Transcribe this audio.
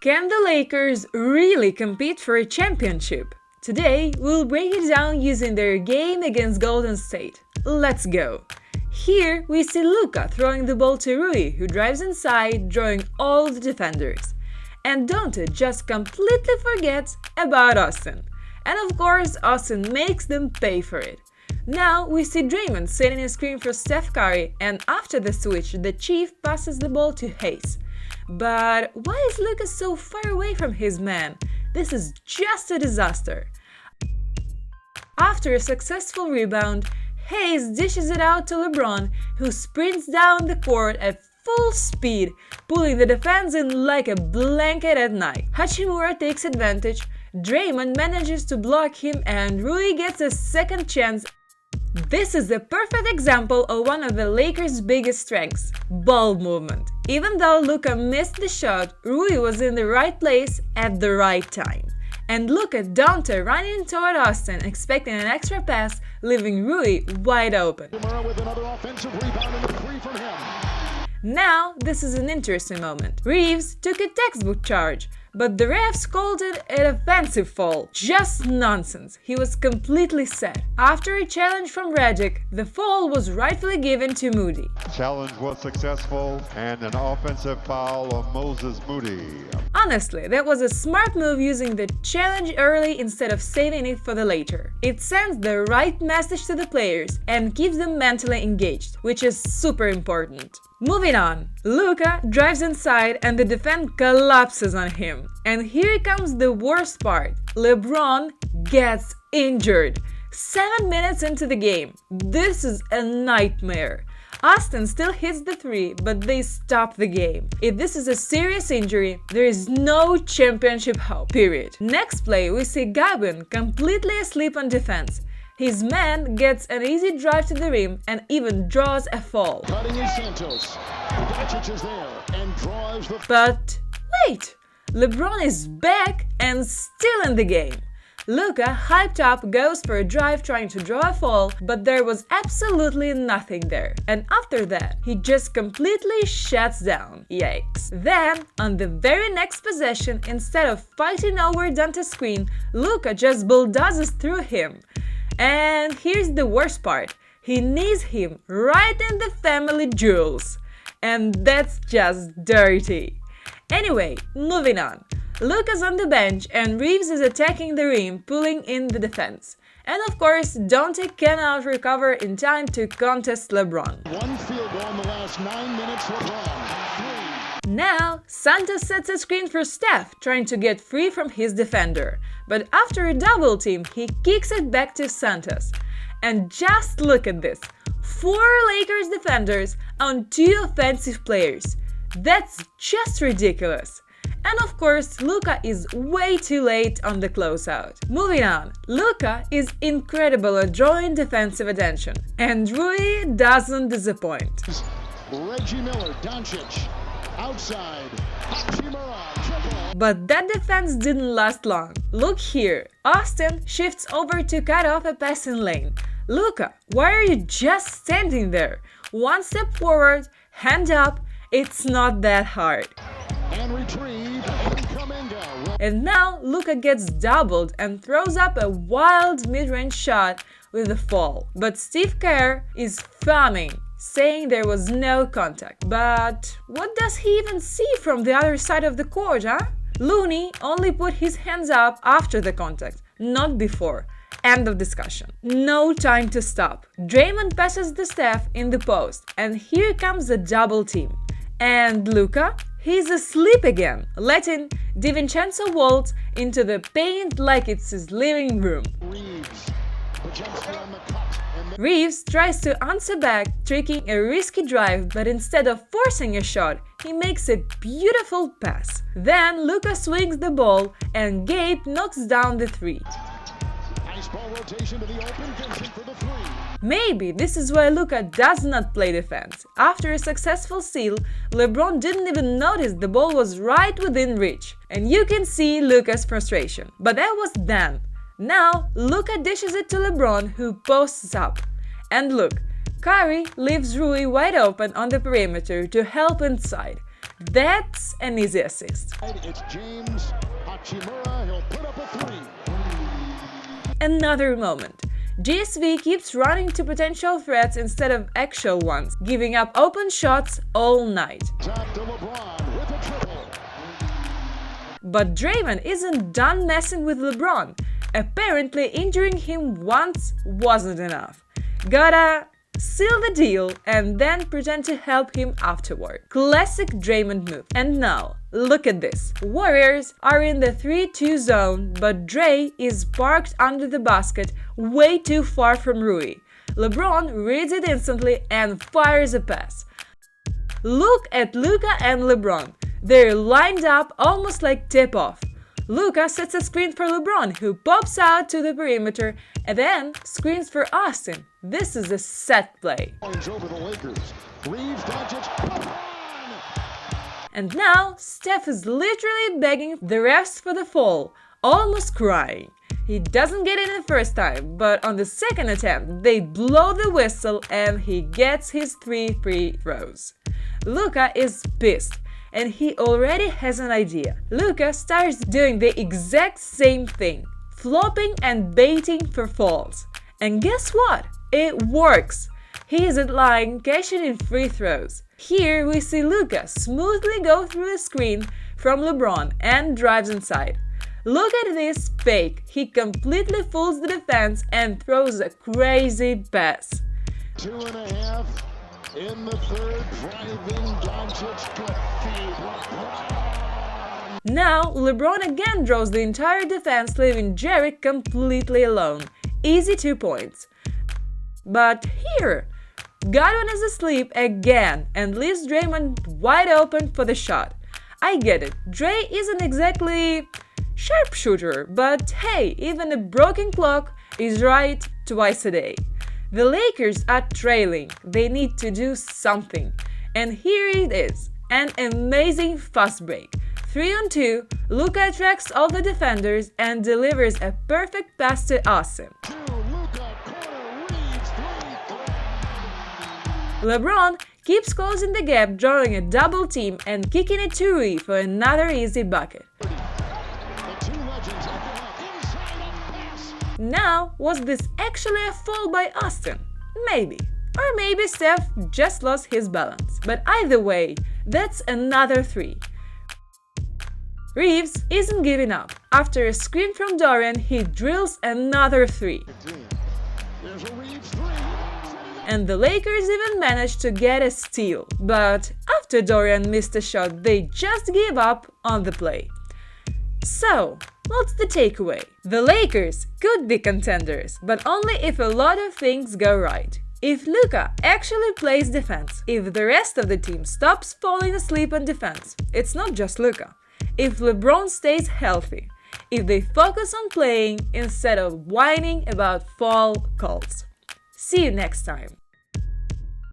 Can the Lakers really compete for a championship? Today, we'll break it down using their game against Golden State. Let's go! Here, we see Luka throwing the ball to Rui, who drives inside, drawing all the defenders. And Dante just completely forgets about Austin. And of course, Austin makes them pay for it. Now, we see Draymond setting a screen for Steph Curry, and after the switch, the Chief passes the ball to Hayes. But why is Luka so far away from his man? This is just a disaster. After a successful rebound, Hayes dishes it out to LeBron, who sprints down the court at full speed, pulling the defense in like a blanket at night. Hachimura takes advantage, Draymond manages to block him, and Rui gets a second chance. This is a perfect example of one of the Lakers' biggest strengths, ball movement. Even though Luka missed the shot, Rui was in the right place at the right time. And look at Dante running toward Austin, expecting an extra pass, leaving Rui wide open. With another offensive rebound and a three from him. Now, this is an interesting moment. Reeves took a textbook charge, but the refs called it an offensive foul. Just nonsense. He was completely set. After a challenge from Redick, the foul was rightfully given to Moody. Challenge was successful and an offensive foul of Moses Moody. Honestly, that was a smart move using the challenge early instead of saving it for the later. It sends the right message to the players and keeps them mentally engaged, which is super important. Moving on, Luka drives inside and the defense collapses on him. And here comes the worst part. LeBron gets injured. 7 minutes into the game. This is a nightmare. Austin still hits the three, but they stop the game. If this is a serious injury, there is no championship hope, period. Next play, we see Gabin completely asleep on defense. His man gets an easy drive to the rim and even draws a foul. Cutting in Santos. Doncic is there and draws the... But wait! LeBron is back and still in the game. Luka, hyped up, goes for a drive trying to draw a foul, but there was absolutely nothing there. And after that, he just completely shuts down. Yikes. Then, on the very next possession, instead of fighting over Dante's screen, Luka just bulldozes through him. And here's the worst part. He knees him right in the family jewels. And that's just dirty. Anyway, moving on. Luka's on the bench and Reeves is attacking the rim, pulling in the defense. And of course, Dante cannot recover in time to contest LeBron. One field goal in the last 9 minutes, LeBron. 3. Now, Santos sets a screen for Steph, trying to get free from his defender. But after a double team, he kicks it back to Santos. And just look at this. 4 Lakers defenders on 2 offensive players. That's just ridiculous. And of course, Luka is way too late on the closeout. Moving on, Luka is incredible at drawing defensive attention, and Rui doesn't disappoint. Reggie Miller, Doncic, outside, Hachimura, but that defense didn't last long. Look here, Austin shifts over to cut off a passing lane. Luka, why are you just standing there? One step forward, hand up, it's not that hard. and retrieve, and Kuminga. And now Luka gets doubled and throws up a wild mid-range shot with a fall. But Steve Kerr is fuming, saying there was no contact. But what does he even see from the other side of the court, huh? Looney only put his hands up after the contact, not before. End of discussion. No time to stop. Draymond passes the Steph in the post, and here comes a double team. And Luka? He's asleep again, letting DiVincenzo waltz into the paint like it's his living room. Reeves tries to answer back, tricking a risky drive, but instead of forcing a shot, he makes a beautiful pass. Then Luka swings the ball, and Gabe knocks down the three. Nice ball rotation to the open, Vincent for the three. Maybe this is why Luka does not play defense. After a successful steal, LeBron didn't even notice the ball was right within reach. And you can see Luka's frustration. But that was then. Now, Luka dishes it to LeBron, who posts up. And look, Curry leaves Rui wide open on the perimeter to help inside. That's an easy assist. It's James Hachimura. He'll put up a three. Another moment. GSW keeps running to potential threats instead of actual ones, giving up open shots all night. Top to LeBron with a triple. But Draymond isn't done messing with LeBron. Apparently, injuring him once wasn't enough. Gotta seal the deal and then pretend to help him afterward. Classic Draymond move. And now, look at this. Warriors are in the 3-2 zone, but Dre is parked under the basket way too far from Rui. LeBron reads it instantly and fires a pass. Look at Luka and LeBron. They're lined up almost like tip-off. Luka sets a screen for LeBron, who pops out to the perimeter and then screens for Austin. This is a set play. Over the Lakers. Reeves, Doncic. And now Steph is literally begging the refs for the foul, almost crying. He doesn't get it the first time, but on the second attempt they blow the whistle and he gets his 3 free throws. Luka is pissed. And he already has an idea. Luka starts doing the exact same thing, flopping and baiting for falls. And guess what? It works! He isn't lying, cashing in free throws. Here we see Luka smoothly go through a screen from LeBron and drives inside. Look at this fake. He completely fools the defense and throws a crazy pass. 2.5 in the third, driving Doncic to feed LeBron. Now LeBron again draws the entire defense, leaving Jarrett completely alone. Easy 2 points. But here, Godwin is asleep again and leaves Draymond wide open for the shot. I get it, Dre isn't exactly sharpshooter, but hey, even a broken clock is right twice a day. The Lakers are trailing, they need to do something. And here it is, an amazing fast break. 3-on-2, Luka attracts all the defenders and delivers a perfect pass to Austin. LeBron keeps closing the gap, drawing a double team and kicking it to Rui for another easy bucket. Now, was this actually a foul by Austin? Maybe. Or maybe Steph just lost his balance. But either way, that's another 3. Reeves isn't giving up. After a screen from Dorian, he drills another 3. And the Lakers even managed to get a steal. But after Dorian missed a shot, they just gave up on the play. So, what's the takeaway? The Lakers could be contenders, but only if a lot of things go right. If Luka actually plays defense, if the rest of the team stops falling asleep on defense, it's not just Luka. If LeBron stays healthy, if they focus on playing instead of whining about foul calls. See you next time.